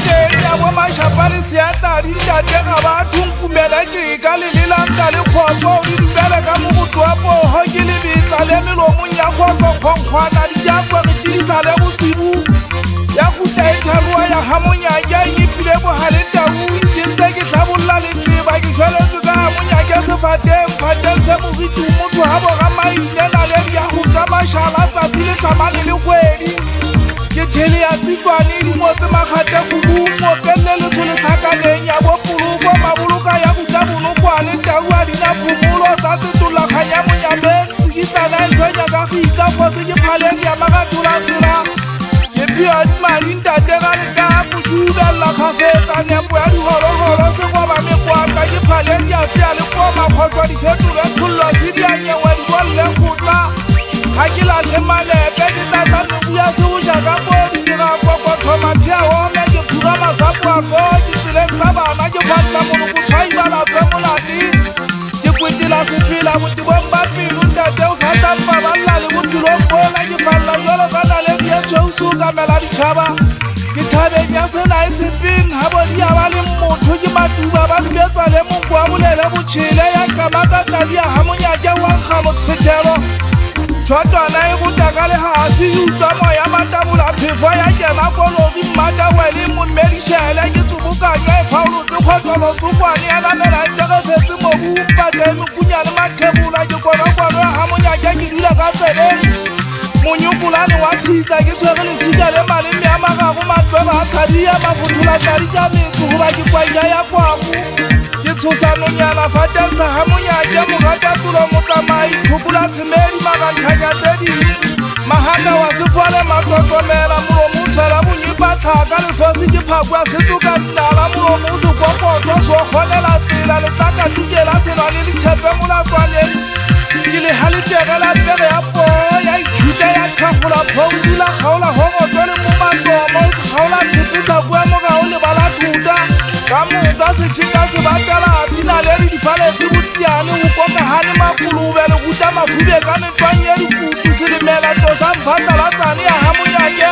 teng ya bo mashapa le seatadi ntate ga ba thunkumela tjeka le lelanka le kgotso le dumela ka mogoto wa poho ke le betsa le melomong ya kgotso kgonkgwana dijakwa re tidisa le bosibu ya kuta e thaloa ya hamonyaka e ipile bohale tau ke ntse ke hlabolla le tseba ke tshwanetse ka hamonyaka sefateng fateng se moriti motho ha boga mainena le ya go ka mashala tsatsi le tsamane le kgwedi ke tshele ya tsitswane dimotse makgate gobumo kelle le tshole sakaneng ya bopoloko maboloka ya kuta bonokwane tau a dina phomolo tsa tsetolakganya monyameng tsikitsana e tshwenya ka gika fotse ke phaleng ya makatola tsela Pia di mari ntate ga le ka motubella kgafetsa nepo ya dihorogoro segoba mekwata ke phaleng ya sea le koma kgotlwa diphetolo thollo tshedi ya nyewe dibolle kgotla ga ke latlhe malepe ke tata mebu ya seboja ka podi ke ga kokothomathe a ome ke khuba masapo a ko ke tseleng tsa bana ke fatla monokotshwai balape molati ke kwetela sefela botebong ba pelo ntate o sa tampa banna le botulong bona ke falla jalo ka naleng ya tshweuso ka mela ditšhaba ke thabeng ya sena e sepeng ga bodi ya ba le motho ke matuba ba dubetswa le monko wa bolele botšhele ya kamaka tadi ya gamonyake wa nkga motshethelo tshwatwana e bota ka legasi e utswa moya matabola phefo ya kena kologi mmatawele monmedišele ke tsobokanywa e faolotse kgotlolotsokwane ya namela ntekefetse mobu mpateme kunyane mathebola ke konokono ya gamonyake ke dula ka tseleng monyokolane wa thitsa ke tshwere lesika le maleme ya magago matweba a thadi ya mafothola tadi ka metso goba ke kwaija ya kwago ke tshosanonyana fatelsa gamonyake mogatatolo motsamai thokola tshemedi maganthanya tse ding mahaka wa sefole matlotlomela molomo o tshwela bonyepa tlhaka lesosi ke phako ya setsoka nnala molomo o sekokotlo se o kgonela tsela letlaka tukela selwa le dithepe molatswaneng ke le haletegela pere ya poo ya ithuta ya tlhagola phoudula kgaola hogoto le mo matlomo o se kgaola thepetsa bua mogao le bala thuta ka moka setšheka se batela dina le le difaletse botsiane go kokagane makolobe le guta mafube ka metwang ya dikutu selemela tosa mphatalatsane ya gamonyake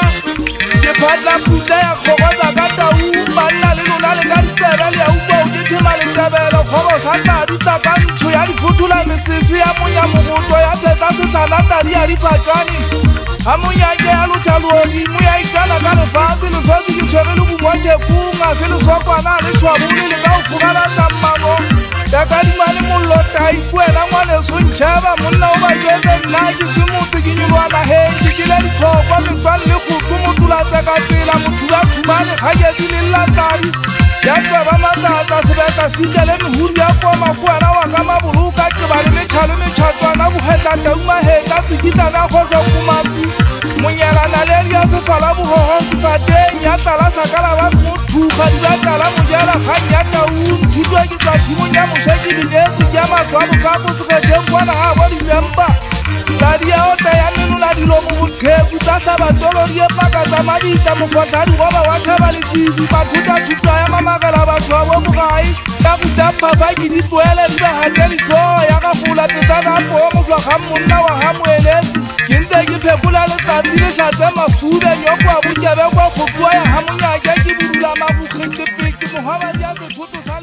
ke phatla puta ya kgokotsa ka tau banna le lona le ka ditsebe le ya utlwa o ke thema letebele kgogo sa tladutsa ka ntsho ya difothola mesese ya monyamogoto ya tsetsa setshana tadi ya difatšane gamonyake ya lotšhaloodimo ya ikana ka lefatshe lesosi ke tshwere le bomwathekong a se lesokwana le tšhwabole le ka go fogalatsa mmano yakadimane mollo taikuela ngwaneso ntšheba monna o ba jetse nna ke se motse ke nyolwana heng ke kile ditlhokwa metswane le kgotso motulatse ka tsela mothulathumane kgakedi le llatladi ya tweba matsatsa sebeka sika le mehuri ya koma kuana wa ka maboloka ke ba le metšhale metšhatwana bogetla taumaheka sekitana kgotlwa komatsi monyelana le ya sefala bogogo sefateng ya tlala sakala ba mothuga dibatala mojela kgang ya taung thutwa ke tsathimong ya mošeki dinetsi ke ya matswabo ka kosekgeteng kwana ga bo disempa tadi ya ota ya melola dilo mo botlheku tsa hlabatolodi e paka tsa madita mofotladi goba wa tlhaba lefisi bathutathuta ya mamakela batho ba bo bogai ya kutaphapa ke ditloele di bagate ditlhogo ya gafola tetsana poo motlwa ga monna wa ga moeletsi ke ntse ke phekola letsatsi le tlatse mafube nyoko wa bokebekwa kgopua ya gamonyake ke budula mabokgetepeke mogobadi ya sethoto sa